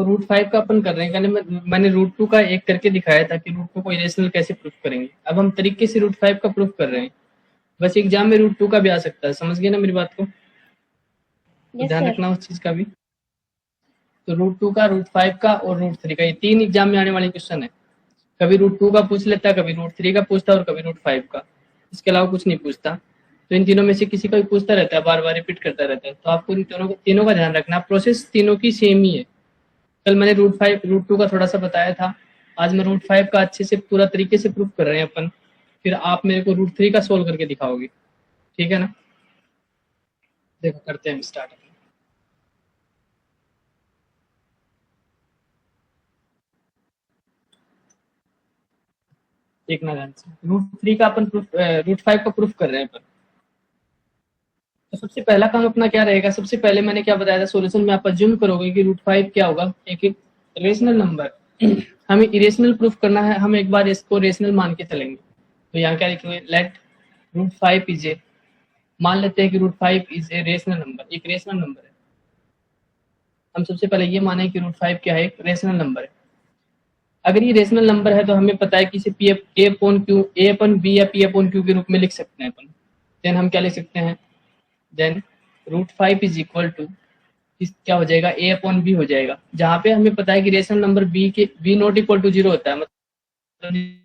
Root 5 का अपन कर रहे हैं, यानी मैंने रूट 2 का एक करके दिखाया था कि रूट 2 को इरेशनल कैसे प्रूफ करेंगे। अब हम तरीके से रूट 5 का प्रूफ कर रहे हैं। बस एग्जाम में रूट 2 का भी आ सकता है, समझ गए ना मेरी बात को? तो ध्यान रखना उस चीज का भी। तो रूट 2 का, रूट 5 का और रूट 3 का, ये 3 एग्जाम में आने वाले क्वेश्चन है। कभी रूट 2 का पूछ लेता है, कभी रूट 3 का पूछता है और कभी रूट 5 का। इसके अलावा कुछ नहीं पूछता। तो इन तीनों में से किसी का भी पूछता रहता है, बार बार रिपीट करता रहता है। तो आपको इन तीनों का ध्यान रखना। प्रोसेस तीनों की सेम ही है। कल मैंने रूट 2 का थोड़ा सा बताया था, आज मैं रूट 5 का अच्छे से पूरा तरीके से प्रूफ कर रहे हैं अपन। फिर आप मेरे को रूट 3 का सोल्व करके दिखाओगे, ठीक है ना? देखो करते हैं स्टार्ट। देखना ध्यान से, रूट 5 का प्रूफ कर रहे हैं अपन। तो सबसे पहला काम अपना क्या रहेगा? सबसे पहले मैंने क्या बताया था, सॉल्यूशन में आप अज्यूम करोगे कि रूट 5 क्या होगा, एक रेशनल नंबर। हमें इरेशनल प्रूफ करना है, हम एक बार इसको रेशनल मान के चलेंगे। तो यहाँ क्या लिखेंगे, लेट रूट 5 इज ए, मान लेते हैं कि root 5 is a rational number, एक रेशनल नंबर है। हम सबसे पहले ये माने कि रूट 5 क्या है, एक रेशनल नंबर है। अगर ये रेशनल नंबर है तो हमें पता है कि इसे ए अपॉन क्यू, ए अपन बी या पी अपॉन क्यू के रूप में लिख सकते हैं अपन। देन हम क्या लिख सकते हैं, then root 5 is equal to क्या हो जाएगा, ए अपॉन बी हो जाएगा। जहां पे हमें पता है कि rational number b not equal to 0 होता है, मतलब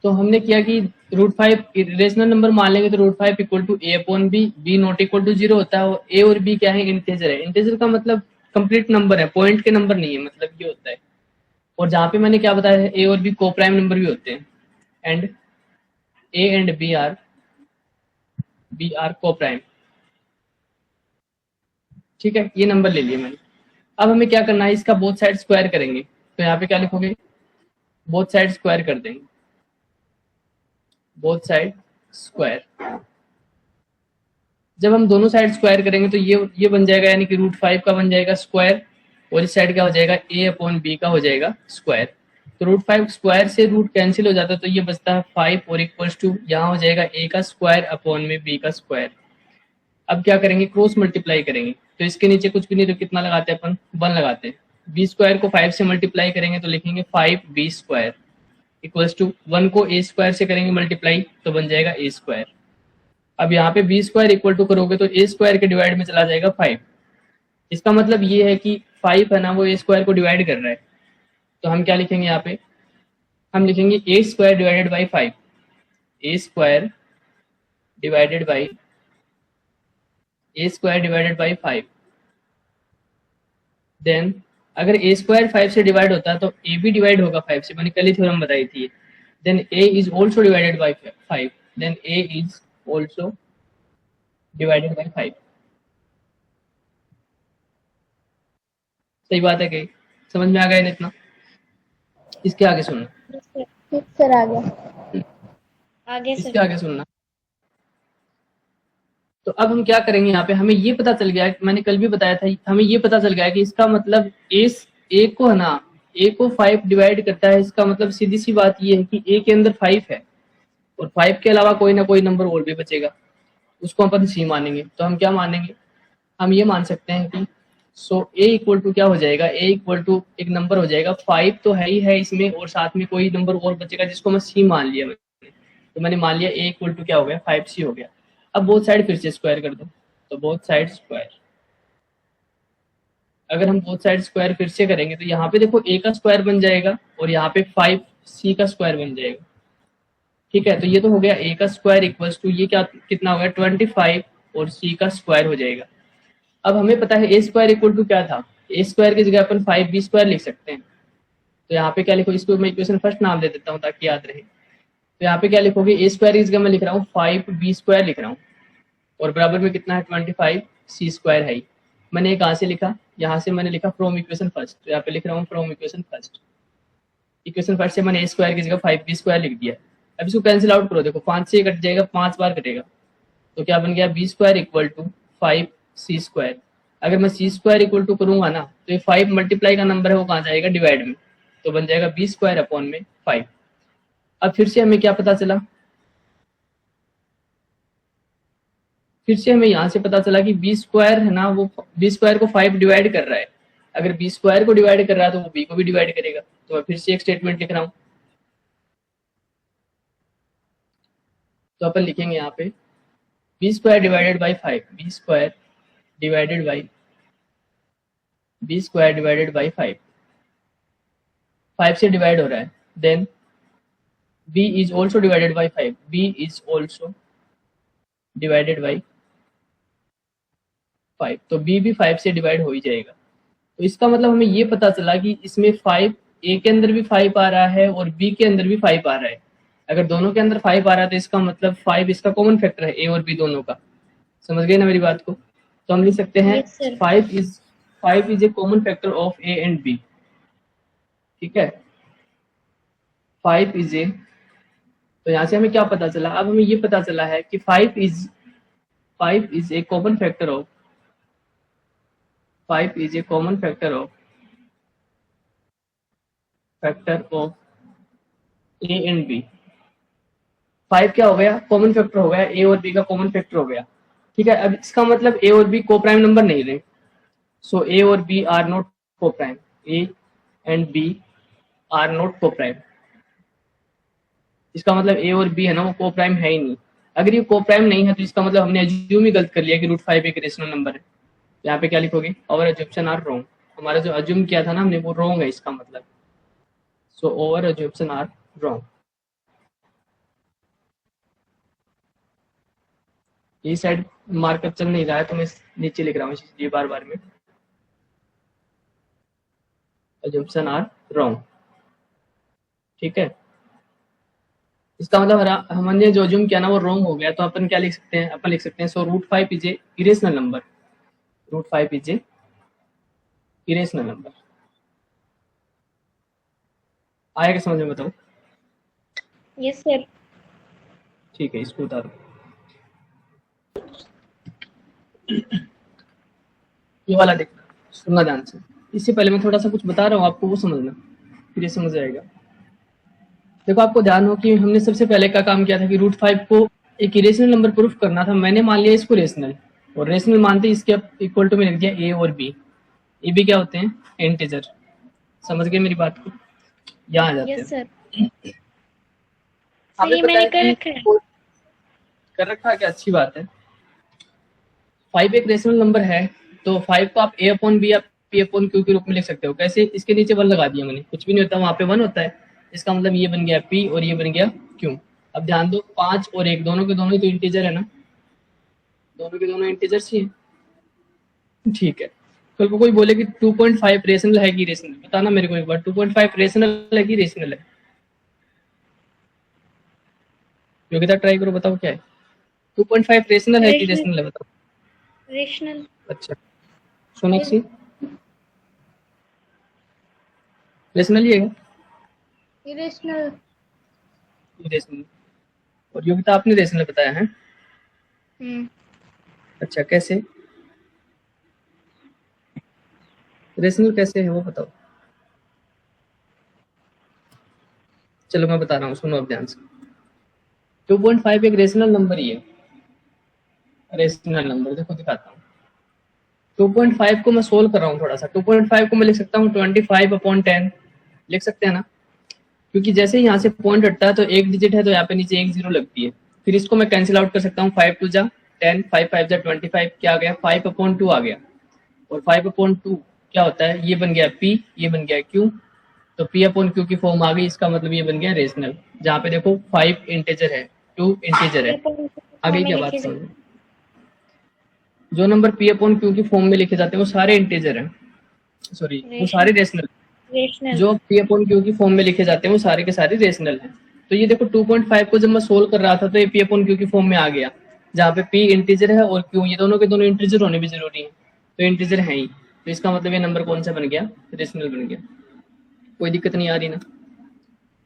तो हमने किया कि रूट 5 रेशनल नंबर मान लेंगे तो root 5 equal to a upon b, b not equal to 0 होता है। और ए और बी क्या है, इंटीजर है। इंटीजर का मतलब कंप्लीट नंबर है, पॉइंट के नंबर नहीं है, मतलब ये होता है। और जहां पे मैंने क्या बताया है, ए और बी को प्राइम नंबर भी होते हैं, and a and b are coprime. ठीक है, ये नंबर ले लिया मैंने। अब हमें क्या करना है, इसका बोथ साइड स्क्वायर करेंगे। तो यहाँ पे क्या लिखोगे, बोथ साइड स्क्वायर कर देंगे, बोथ साइड स्क्वायर। जब हम दोनों साइड स्क्वायर करेंगे तो ये बन जाएगा, यानी कि रूट 5 का बन जाएगा स्क्वायर, और इस साइड क्या हो जाएगा, ए अपॉन बी का हो जाएगा स्क्वायर। तो रूट 5 स्क्वायर से रूट कैंसिल हो जाता है, तो ये बचता है 5 और इक्वल्स टू यहाँ हो जाएगा ए का स्क्वायर अपॉन में बी का स्क्वायर। अब क्या करेंगे, क्रॉस मल्टीप्लाई करेंगे। तो इसके नीचे कुछ भी नहीं, तो कितना लगाते हैं अपन, 1 लगाते हैं। बी स्क्वायर को 5 से मल्टीप्लाई करेंगे तो लिखेंगे 5 बी स्क्वायर इक्वल्स टू 1 को ए स्क्वायर से करेंगे मल्टीप्लाई तो बन जाएगा ए स्क्वायर। अब यहाँ पे बी स्क्वायर इक्वल टू करोगे तो ए स्क्वायर के डिवाइड में चला जाएगा 5। इसका मतलब ये है कि 5 है ना, वो ए स्क्वायर को डिवाइड कर रहा है। तो हम क्या लिखेंगे यहाँ पे, हम लिखेंगे a square divided by 5, a square divided by 5। Then अगर ए स्क्वायर 5 से डिवाइड होता है तो ए भी डिवाइड होगा 5 से, मैंने कल ही थ्योरम बताई थी। Then a is also divided by 5, then a is also divided by 5। सही बात है कहीं, समझ में आ गया इतना? इसके आगे सुनना, सर आ गया, आगे इसके आगे सुनना। तो अब हम क्या करेंगे, यहाँ पे हमें ये पता चल गया, मैंने कल भी बताया था, हमें ये पता चल गया कि इसका मतलब ए को है ना, ए को 5 डिवाइड करता है। इसका मतलब सीधी सी बात ये है कि ए के अंदर 5 है और 5 के अलावा कोई ना कोई नंबर और भी बचेगा, उसको अपन सी मानेंगे। तो हम क्या मानेंगे, हम ये मान सकते हैं कि सो ए इक्वल टू क्या हो जाएगा, ए इक्वल टू एक नंबर हो जाएगा 5 तो है ही है इसमें, और साथ में कोई नंबर और बचेगा जिसको मैं सी मान लिया मैंने। तो मैंने मान लिया ए इक्वल टू क्या हो गया, 5c हो गया। अब बोथ साइड फिर से स्क्वायर कर दो, तो बोथ साइड स्क्वायर। अगर हम बोथ साइड स्क्वायर फिर से करेंगे तो यहाँ पे देखो ए का स्क्वायर बन जाएगा और यहाँ पे 5c का स्क्वायर बन जाएगा। ठीक है, तो ये तो हो गया ए का स्क्वायर इक्वल्स टू ये क्या कितना हो गया 25 और सी का स्क्वायर हो जाएगा। अब हमें पता है ए स्क्वायर इक्वल टू क्या था, ए स्क्वायर की जगह अपन 5b स्क्वायर लिख सकते हैं। तो यहाँ पे क्या लिखो, इसको मैं इक्वेशन फर्स्ट नाम दे देता हूँ ताकि याद रहे। तो यहाँ पे क्या लिखोगे, ए स्क्वायर की जगह मैं लिख रहा हूँ 5b स्क्वायर लिख रहा हूँ, और बराबर में कितना है 25c स्क्वायर है। मैंने ये कहाँ से लिखा, यहाँ से मैंने लिखा फ्रॉम इक्वेशन फर्स्ट। तो यहाँ पे लिख रहा हूँ from equation first. Equation first से मैंने ए स्क्वायर की जगह 5b स्क्वायर लिख दिया। अब इसको कैंसिल आउट करो, देखो 5 से कट जाएगा, 5 बार कटेगा, तो क्या बन गया b square equal to 5c square. अगर मैं c स्क्वायर इक्वल टू करूंगा ना तो ये 5 मल्टीप्लाई का नंबर है वो कहाँ जाएगा, डिवाइड में, तो बन जाएगा b स्क्वायर अपॉन में 5। अब फिर से हमें क्या पता चला, फिर से हमें यहाँ से पता चला कि बी स्क्वायर है ना, वो बी स्क्वायर को 5 डिवाइड कर रहा है। अगर बी स्क्वायर को डिवाइड कर रहा है तो वो बी को भी डिवाइड करेगा। तो मैं फिर से एक स्टेटमेंट लिख रहा हूँ। तो अपन लिखेंगे यहाँ पे b square divided by 5, b square divided by b square divided by 5, 5 से डिवाइड हो रहा है। देन b is also divided by 5, b is also divided by 5, तो b भी 5 से डिवाइड हो ही जाएगा। तो इसका मतलब हमें ये पता चला कि इसमें 5 a के अंदर भी 5 आ रहा है और b के अंदर भी 5 आ रहा है। अगर दोनों के अंदर 5 आ रहा है तो इसका मतलब 5 इसका कॉमन फैक्टर है a और b दोनों का। समझ गए ना मेरी बात को? तो हम लिख सकते हैं Yes, sir. 5 is a common factor of a and b। ठीक है, 5 is a, तो यहाँ से हमें क्या पता चला, अब हमें ये पता चला है कि 5 is a common factor of 5 is a common factor of a and b। 5 क्या हो गया, कॉमन फैक्टर हो गया, a और b का कॉमन फैक्टर हो गया। ठीक है, अब इसका मतलब a और b को प्राइम नंबर नहीं रहे, सो a और b are not coprime, a and b are not coprime. इसका मतलब a और b है ना, वो को प्राइम है ही नहीं। अगर ये को प्राइम नहीं है तो इसका मतलब हमने अज्यूम ही गलत कर लिया कि √5 एक रेशनल नंबर है। यहाँ पे क्या लिखोगे, ओवर अज्यूम्पशन आर रॉन्ग। हमारा जो अज्यूम किया था ना हमने वो रॉन्ग है इसका मतलब, so over assumption are wrong. ये साइड मार्कअप चल नहीं रहा है तो मैं नीचे लिख रहा हूँ इसलिए बार बार में, अज्यूम्पशन आर रॉन्ग। ठीक है, इसका मतलब हमने जो अज्यूम किया ना वो रॉन्ग हो गया। तो अपन क्या लिख सकते हैं, अपन लिख सकते हैं सो √5 is a irrational number, √5 is a irrational number. आएगा समझ में, बताओ? Yes, sir. ठीक है, इसको उतारो। ये वाला देखना, सुनना ध्यान से। इससे पहले मैं थोड़ा सा कुछ बता रहा हूँ आपको, वो समझना, फिर ये समझ आएगा। देखो, आपको ध्यान हो कि हमने सबसे पहले क्या काम किया था कि √5 को एक इरेशनल नंबर प्रूफ करना था। मैंने मान लिया इसको रेशनल, और रेशनल मानते इसके इक्वल टू में लिख दिया ए और बी। ये भी क्या होते हैं, इंटीजर। समझ गए मेरी बात को? यहाँ आ जाते हैं। Yes, sir. हमें सही पता मैंने है कर कि रखा है। कर रखा है, क्या अच्छी बात है। 5 एक रेशनल नंबर है तो 5 को आप a अपॉन बी या p अपॉन क्यू के रूप में लिख सकते हो। कैसे? इसके नीचे 1 लगा दिया मैंने, कुछ भी नहीं होता वहां पे 1 होता है। इसका मतलब ये बन गया p और ये बन गया q। अब ध्यान दो, 5 और 1 दोनों के दोनों ही तो इंटीजर है ना, दोनों के दोनों इंटीजर्स ही है। ठीक है, कल को कोई बोले कि 2.5 रेशनल है कि रेशनल, बताना मेरे को एक बार, 2.5 रेशनल है कि रेशनल है? योगिता ट्राई करो, बताओ क्या है। 2.5 रेशनल है कि रेशनल है, बताओ। रेशनल। अच्छा, सोनाक्षी रेशनल ही है क्या? इरेशनल। रेशनल। और योगिता आपने रेशनल बताया है? अच्छा, कैसे रेशनल कैसे है वो बताओ। चलो मैं बता रहा हूँ, सुनो अब ध्यान से। 2.5 एक रेशनल नंबर ही है, रेशनल नंबर। देखो दिखाता हूँ। 2.5 को मैं सोल्व कर रहा हूँ थोड़ा सा। 2.5 को मैं लिख सकता हूँ 25/10, लिख सकते हैं ना, क्योंकि जैसे ही यहाँ से पॉइंट हटता है तो एक डिजिट है तो यहाँ पे नीचे एक जीरो लगती है। फिर इसको मैं कैंसिल आउट कर सकता हूँ, 5 2 जा 10, 5 5 जा 25, क्या आ गया, 5/2 आ गया। और 5/2 क्या होता है, ये बन गया p, ये बन गया q, तो p/q की फॉर्म आ गई। इसका मतलब ये बन गया रेशनल, जहाँ पे देखो 5 इंटीजर है, 2 इंटीजर है। आ गई क्या बात समझ में? जो नंबर p/q की फॉर्म में लिखे जाते हैं वो सारे इंटीजर हैं, सॉरी वो सारे रेशनल। जो p/q की फॉर्म में लिखे जाते हैं वो सारे के सारे रेशनल हैं। तो ये देखो 2.5 को जब मैं सोल्व कर रहा था तो ये p/q की फॉर्म में आ गया, जहाँ पे p इंटीजर है और q, ये दोनों के दोनों इंटीजर होने भी जरूरी है, तो इंटीजर है ही। तो इसका मतलब ये नंबर कौन सा बन गया, रेशनल बन गया। कोई दिक्कत नहीं आ रही ना?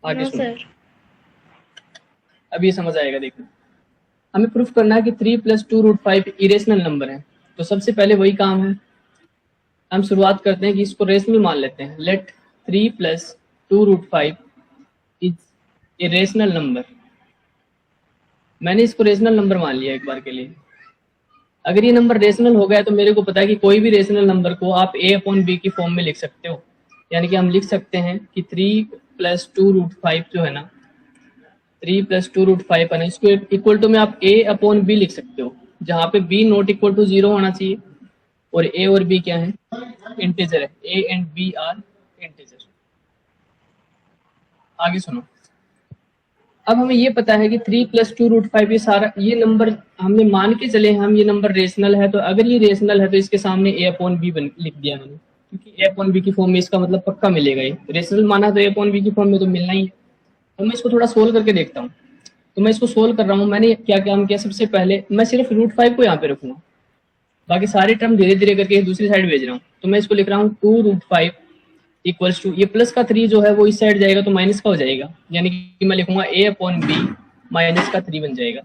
आगे सुनो, अब ये समझ आएगा। देखो, हमें प्रूफ करना है कि 3 + 2√5 इरेशनल नंबर है। तो सबसे पहले वही काम है, हम शुरुआत करते हैं कि इसको रेशनल मान लेते हैं। लेट 3 + 2√5 इज इरेशनल नंबर, मैंने इसको रेशनल नंबर मान लिया एक बार के लिए। अगर ये नंबर रेशनल हो गया तो मेरे को पता है कि कोई भी रेशनल नंबर को आप a अपॉन बी की फॉर्म में लिख सकते हो। यानी कि हम लिख सकते हैं कि 3 + 2√5 जो है ना, 3 + 2√5 है ना, इसको इक्वल टू में आप a अपॉन बी लिख सकते हो, जहाँ पे b नॉट इक्वल टू 0 होना चाहिए और a और b क्या है, इंटीजर है, a and b are integer. आगे सुनो, अब हमें ये पता है कि 3 + 2√5 ये सारा ये नंबर हमने मान के चले, हम ये नंबर रेशनल है, तो अगर ये रेशनल है तो इसके सामने a अपॉन बी लिख दिया मैंने, क्योंकि a अपॉन बी की फॉर्म में इसका मतलब पक्का मिलेगा, ये रेशनल माना तो a अपॉन बी की फॉर्म में तो मिलना ही है। तो मैं इसको थोड़ा सोल्व करके देखता हूँ। तो मैं इसको सोल्व कर रहा हूँ, मैंने क्या काम किया, सबसे पहले मैं सिर्फ √5 को यहाँ पे रखूंगा, बाकी सारे टर्म धीरे धीरे करके दूसरी साइड भेज रहा हूँ। तो मैं इसको लिख रहा हूँ 2√5 इक्वल्स टू, ये प्लस का 3 जो है वो इस साइड जाएगा तो माइनस का हो जाएगा, यानी कि मैं लिखूंगा a अपॉन बी माइनस का 3 बन जाएगा।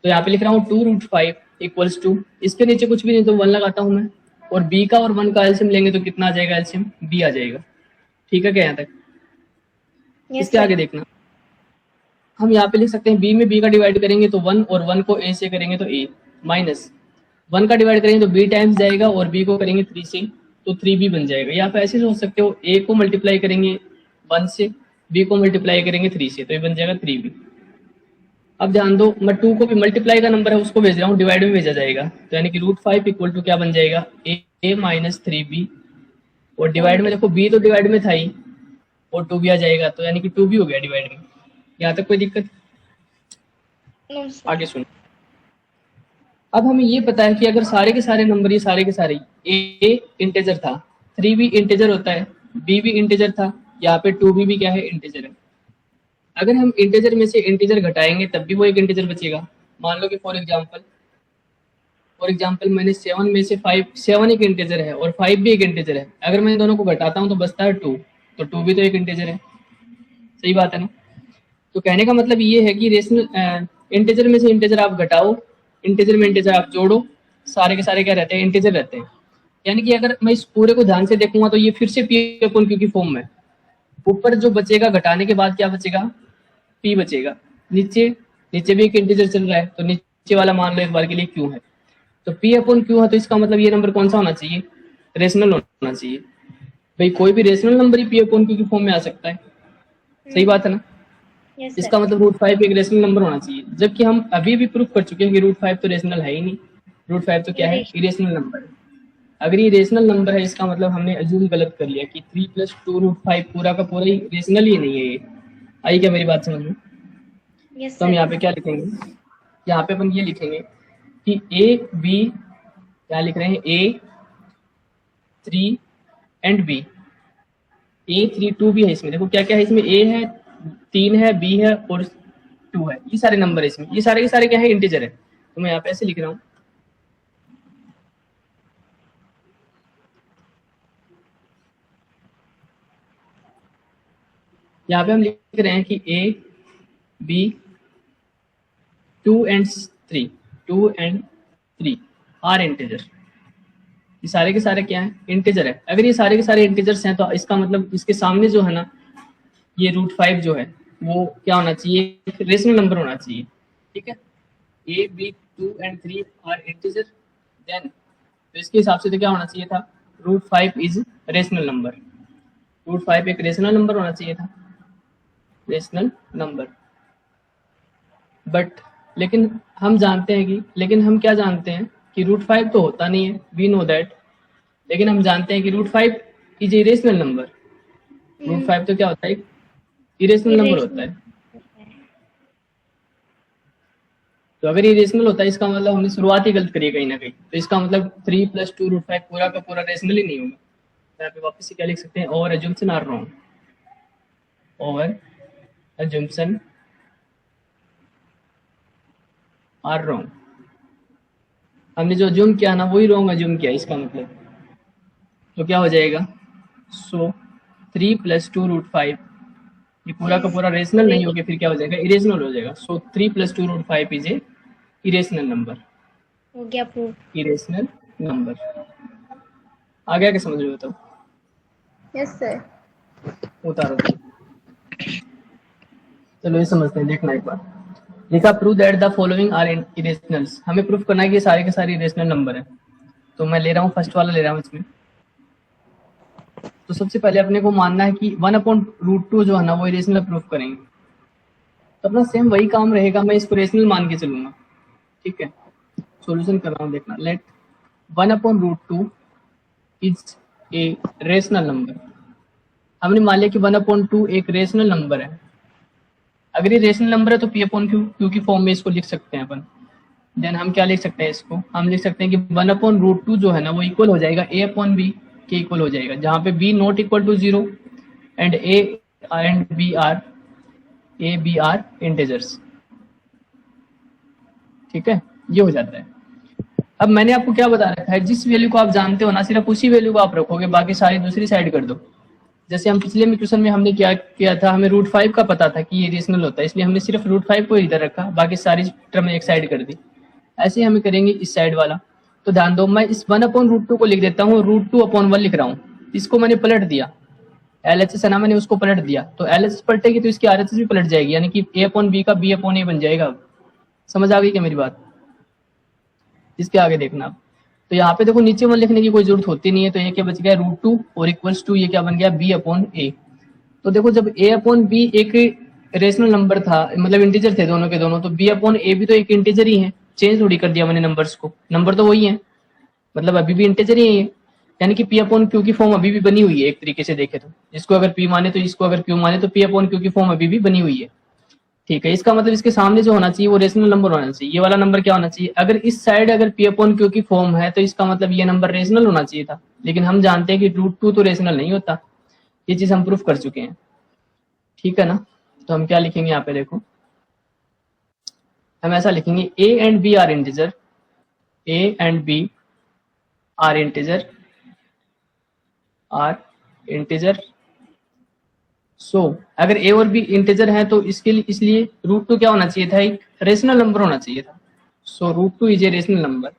तो यहाँ पे लिख रहा हूँ 2√5 इक्वल्स टू, इसके नीचे कुछ भी नहीं तो 1 लगाता हूँ मैं, और b का और 1 का एलसीएम लेंगे तो कितना आ जाएगा, एलसीएम b आ जाएगा। ठीक है क्या यहाँ तक? Yes, इसके sir. आगे देखना, हम यहाँ पे लिख सकते हैं b में b का डिवाइड करेंगे तो 1, और 1 को a से करेंगे तो a, माइनस 1 का डिवाइड करेंगे तो b टाइम्स जाएगा, और b को करेंगे 3 से तो 3b बन जाएगा। या फिर ऐसे सोच सकते हो, a को मल्टीप्लाई करेंगे 1 से, b को मल्टीप्लाई करेंगे 3 से, तो ये बन जाएगा 3b। अब ध्यान दो, मैं 2 को भी मल्टीप्लाई का नंबर है उसको भेज रहा हूँ, डिवाइड में भेजा जाएगा, तो यानी कि √5 इक्वल टू क्या बन जाएगा, a माइनस 3b, और डिवाइड में देखो b तो डिवाइड में था ही, और 2b आ जाएगा, तो यानी कि 2b हो गया डिवाइड में। यहाँ तक कोई दिक्कत? No, sir. आगे सुनो, अब हमें ये पता है कि अगर सारे के सारे नंबर, ये सारे के सारे, a इंटीजर था, 3 भी इंटीजर होता है, b भी इंटीजर था, यहाँ पे 2b भी क्या है, इंटीजर है। अगर हम इंटीजर में से इंटीजर घटाएंगे तब भी वो एक इंटीजर बचेगा। मान लो कि फॉर एग्जाम्पल मैंने 7 में से 7 एक इंटीजर है और 5 भी एक इंटीजर है, अगर मैं इन दोनों को घटाता हूँ तो बचता है 2, तो 2 भी तो एक इंटीजर है। सही बात है ना? तो कहने का मतलब ये है कि रेशनल इंटीजर में से इंटीजर आप घटाओ, इंटीजर में इंटीजर आप जोड़ो, सारे के सारे क्या रहते हैं, इंटीजर रहते हैं। यानी कि अगर मैं इस पूरे को ध्यान से देखूंगा तो ये फिर से p अपॉन q की फॉर्म में, ऊपर जो बचेगा घटाने के बाद क्या बचेगा, p बचेगा, नीचे नीचे भी एक इंटीजर चल रहा है तो नीचे वाला मान लो एक बार के लिए q है, तो p अपॉन q है, तो इसका मतलब ये नंबर कौन सा होना चाहिए, रेशनल होना चाहिए। भाई कोई भी रेशनल नंबर ही p अपॉन q की फॉर्म में आ सकता है। सही बात है ना? Yes, इसका sir. मतलब √5 एक रेशनल नंबर होना चाहिए, जबकि हम अभी भी प्रूफ कर चुके हैं कि √5 तो रेशनल है ही नहीं, √5 तो क्या है, इरेशनल नंबर है। अगर ये रेशनल नंबर है इसका मतलब हमने अज्यूम गलत कर लिया कि 3 + 2√5 पूरा का पूरा ही रेशनल ही नहीं है ये। आई क्या मेरी बात समझ में? Yes, तो हम sir. यहाँ पे क्या लिखेंगे, यहाँ पे अपन ये लिखेंगे कि a b, क्या लिख रहे हैं, a 3 एंड b, a 3 2 भी है इसमें, देखो क्या क्या है इसमें, a है, 3 है, b है और 2 है, ये सारे नंबर है इसमें, ये सारे के सारे क्या है, इंटीजर है। तो मैं यहाँ पे ऐसे लिख रहा हूँ, यहाँ पे हम लिख रहे हैं कि a b 2 and 3 are integer. ये सारे के सारे क्या है, इंटीजर है। अगर ये सारे के सारे इंटीजर्स हैं तो इसका मतलब इसके सामने जो है ना, ये √5 जो है वो क्या होना चाहिए, एक रेशनल नंबर होना चाहिए। ठीक है, a b 2 and 3 are integer, then तो इसके हिसाब से तो क्या होना चाहिए था, √5 इज रेशनल नंबर, √5 एक रेशनल नंबर होना चाहिए था, रेशनल नंबर। बट लेकिन हम जानते हैं कि, लेकिन हम क्या जानते हैं कि √5 तो होता नहीं है, वी नो दैट, लेकिन हम जानते हैं कि √5 इज इरेशनल नंबर। √5 तो क्या होता है, इरेशनल नंबर होता है। तो अगर ये रेशनल होता है इसका मतलब हमने शुरुआत ही गलत करी है कहीं ना कहीं, तो इसका मतलब 3 + 2√5 पूरा का पूरा रेशनल ही नहीं होगा। तो यहाँ पे वापस से क्या लिख सकते हैं, our assumption are wrong, our assumption are wrong, हमने जो अज्यूम किया ना वही रॉन्ग अज्यूम किया, इसका मतलब तो क्या हो जाएगा, सो 3 + 2√5 ये पूरा का पूरा रेशनल नहीं होगा, फिर क्या हो जाएगा, इरेशनल हो जाएगा। सो 3 + 2√5 इज ए इरेशनल नंबर, हो गया प्रूफ। Irrational number. आ गया क्या समझ रहे हो? तो यस सर। उतारो तुम। चलो ये समझते हैं, देखना एक बार। लिखा prove that the following are irrationals. हमें प्रूफ करना है कि ये सारे के सारे इरेशनल नंबर है। तो मैं ले रहा हूँ फर्स्ट वाला ले रहा हूँ इसमें। तो सबसे पहले अपने को मानना है कि 1/√2 जो है ना वो इरेशनल प्रूफ करेंगे। तो अपना सेम वही काम रहेगा, मैं इसको रेशनल मान के चलूंगा। ठीक है, सॉल्यूशन कर रहा हूँ, देखना। Let 1/√2 is a rational number. हमने मान लिया कि 1/2 एक रेशनल नंबर है। अगर ये रेशनल नंबर है तो P/Q की फॉर्म में इसको लिख सकते हैं अपन। देन हम क्या लिख सकते हैं इसको, हम लिख सकते हैं कि 1/√2 जो है ना वो इक्वल हो जाएगा A/B के इक्वल हो जाएगा, जहाँ पे B not equal to 0 and A and B are integers. ठीक है, ये हो जाता है। अब मैंने आपको क्या बता रखा है, जिस वैल्यू को आप जानते हो ना सिर्फ उसी वैल्यू को आप रखोगे, बाकी सारी दूसरी साइड कर दो। जैसे हम पिछले में क्वेश्चन में हमने क्या किया था, हमें √5 का पता था कि ये रेशनल होता है, इसलिए हमने सिर्फ √5 को इधर रखा, बाकी सारी टर्म एक साइड कर दी। ऐसे ही हमें करेंगे इस साइड वाला। तो ध्यान दो, मैं इस 1/√2 को लिख देता हूँ, √2/1 लिख रहा हूँ। इसको मैंने पलट दिया, LHS है ना, मैंने उसको पलट दिया, तो LHS पलटेगी तो इसकी RHS भी पलट जाएगी, यानी कि A/B का B/A बन जाएगा। समझ आ गई क्या मेरी बात? इसके आगे देखना। तो यहाँ पे देखो नीचे 1 लिखने की कोई जरूरत होती नहीं है, तो ये क्या बच गया √2 और इक्वल्स टू ये क्या बन गया B/A। तो देखो जब A/B एक रेशनल नंबर था, मतलब इंटीजर थे दोनों के दोनों, तो B/A भी तो एक इंटीजर ही है। चेंज थोड़ी कर दिया मैंने नंबर्स को, नंबर तो वही है, मतलब अभी भी इंटीजर ही है ये। यानी कि P/Q की फॉर्म अभी भी बनी हुई है एक तरीके से देखे तो। इसको अगर P माने तो इसको अगर Q माने तो P/Q की फॉर्म अभी भी बनी हुई है। ठीक है, इसका मतलब इसके सामने जो होना चाहिए वो रेशनल नंबर होना चाहिए। ये वाला नंबर क्या होना चाहिए, अगर इस साइड अगर P/Q की फॉर्म है तो इसका मतलब ये नंबर रेशनल होना चाहिए था। लेकिन हम जानते हैं कि √2 तो रेशनल नहीं होता, ये चीज हम प्रूफ कर चुके हैं। ठीक है ना, तो हम क्या लिखेंगे यहाँ पे देखो, हम ऐसा लिखेंगे A and B are integer, A and B are integer, so अगर A और B इंटीजर है तो इसके लिए, इसलिए √2 क्या होना चाहिए था, एक रेशनल नंबर होना चाहिए था। सो √2 is a rational number,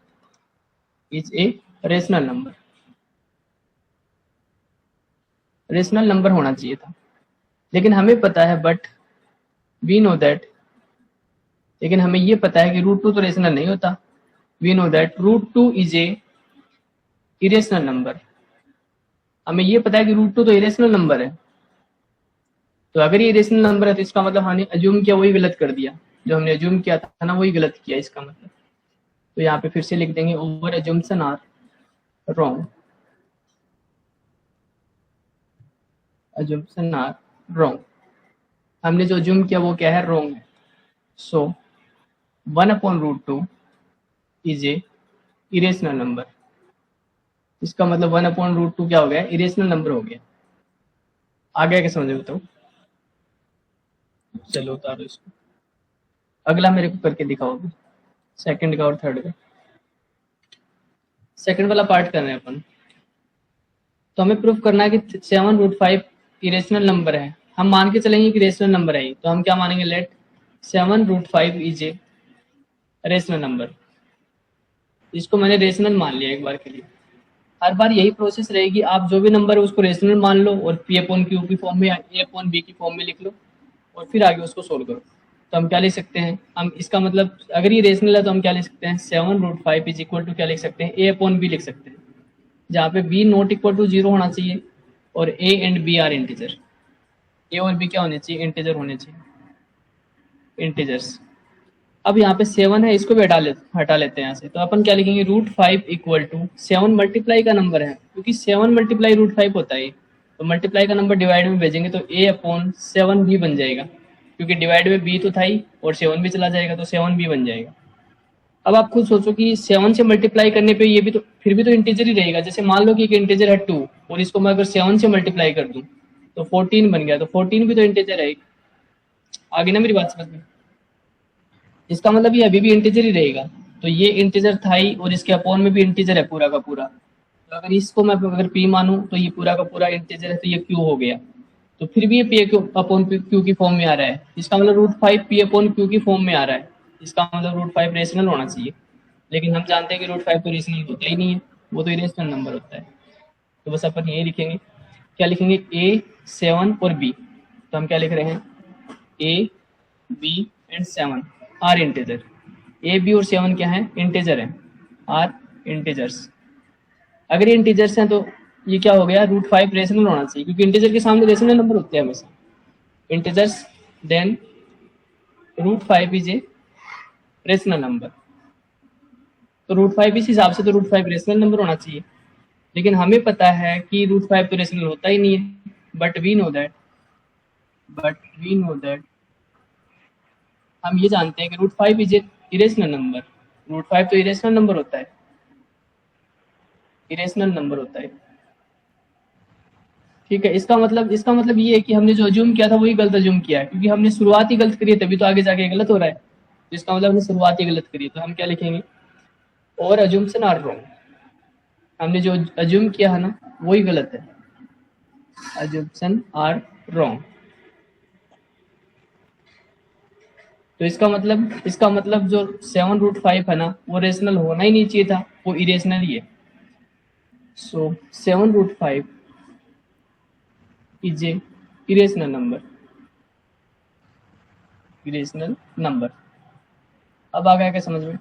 rational number होना चाहिए था। लेकिन हमें पता है, बट वी नो दैट, लेकिन हमें ये पता है कि √2 तो रेशनल नहीं होता। We know that √2 is a irrational number. हमें ये पता है कि √2 तो इरेशनल नंबर है। तो अगर ये इरेशनल नंबर है तो इसका मतलब हमने अज्यूम किया वही गलत कर दिया, जो हमने अज्यूम किया था ना वही गलत किया इसका मतलब। तो यहाँ पे फिर से लिख देंगे our assumption are wrong, assumption are wrong. हमने जो अज्यूम किया वो क्या है, रॉन्ग है। So 1/√2 is a irrational number. इसका मतलब 1/√2 क्या हो गया, इरेशनल नंबर हो गया। आ गया क्या समझ में? तो चलो उतारो इसको। अगला मेरे को करके दिखाओ, सेकंड का और थर्ड का। सेकंड वाला पार्ट कर रहे हैं अपन। तो हमें प्रूफ करना है कि 7√5 इरेशनल नंबर है। हम मान के चलेंगे कि रेशनल नंबर है, तो हम क्या मानेंगे, let 7√5 is a rational number. इसको मैंने रेशनल मान लिया एक बार के लिए। हर बार यही प्रोसेस रहेगी, आप जो भी नंबर है उसको रेशनल मान लो और P/Q की फॉर्म में या A/B की फॉर्म में लिख लो और फिर आगे उसको सोल्व करो। तो हम क्या लिख सकते हैं, हम इसका मतलब अगर ये रेशनल है तो हम क्या लिख सकते हैं, 7√5 इज इक्वल टू क्या लिख सकते हैं, A/B लिख सकते हैं, जहाँ पे B नॉट इक्वल टू 0 होना चाहिए और A and B are integer. A और B क्या होने चाहिए, इंटीजर होने चाहिए, इंटीजर्स। अब यहाँ पे 7 है, इसको भी हटा लेते हैं यहाँ से। तो अपन क्या लिखेंगे, √5 इक्वल टू 7 मल्टीप्लाई का नंबर है, क्योंकि 7 मल्टीप्लाई √5 होता है। तो मल्टीप्लाई का नंबर डिवाइड में भेजेंगे तो A/7 भी बन जाएगा, क्योंकि डिवाइड में B तो था ही और 7 भी चला जाएगा तो 7 भी बन जाएगा। अब आप खुद सोचो कि 7 से मल्टीप्लाई करने पे ये भी तो फिर भी तो इंटीजर ही रहेगा। जैसे मान लो कि एक इंटीजर है 2 और इसको मैं अगर 7 से मल्टीप्लाई कर दूं तो 14 बन गया, तो 14 भी तो इंटीजर है। आगे ना मेरी बात समझ में? इसका मतलब ये अभी भी इंटीजर ही रहेगा। तो ये इंटीजर था ही और इसके अपॉन में भी इंटीजर है पूरा का पूरा। तो अगर इसको मैं अगर P मानूं तो ये पूरा का पूरा इंटीजर है, तो ये Q हो गया। तो फिर भी ये P/Q की फॉर्म में आ रहा है, इसका मतलब √5 P/Q की फॉर्म में आ रहा है। इसका मतलब √5 रेशनल होना चाहिए, लेकिन हम जानते हैं कि √5 तो रेशनल होता ही नहीं है, वो तो इरेशनल नंबर होता है। तो बस अपन यही लिखेंगे, क्या लिखेंगे, A, 7 और B। तो हम क्या लिख रहे हैं, A, B and 7 are integer. A B और 7 क्या है? इंटीजर है, आर इंटीजर्स। अगर ये इंटीजर्स हैं तो ये क्या हो गया? रूट 5 रेशनल होना चाहिए, क्योंकि इंटीजर के सामने रेशनल नंबर होते हैं हमेशा। Integers then root 5 is a rational number. तो रूट 5 इस हिसाब से तो रूट 5 रेशनल नंबर होना चाहिए, लेकिन हमें पता है कि रूट 5 तो रेशनल होता ही नहीं है। बट वी नो दैट हम ये जानते हैं कि root 5 is a irrational number. Root 5 तो इरेशनल नंबर होता है, इरेशनल नंबर होता है। ठीक है, इसका मतलब ये है कि हमने जो अज्यूम किया था वही गलत अज्यूम किया है, क्योंकि हमने शुरुआत ही गलत करी है, तभी तो आगे जाके गलत हो रहा है। तो इसका मतलब हमने शुरुआत ही गलत करी है। तो हम क्या लिखेंगे? और अज्यूमशन आर रॉन्ग। हमने जो अज्यूम किया है ना वही गलत है, अज्यूमशन आर रॉन्ग। तो इसका मतलब जो 7 रूट 5 है ना वो रेशनल होना ही नहीं चाहिए था, वो इरेशनल ही है। So 7 root 5 is a irrational number. अब आ गया क्या समझ में?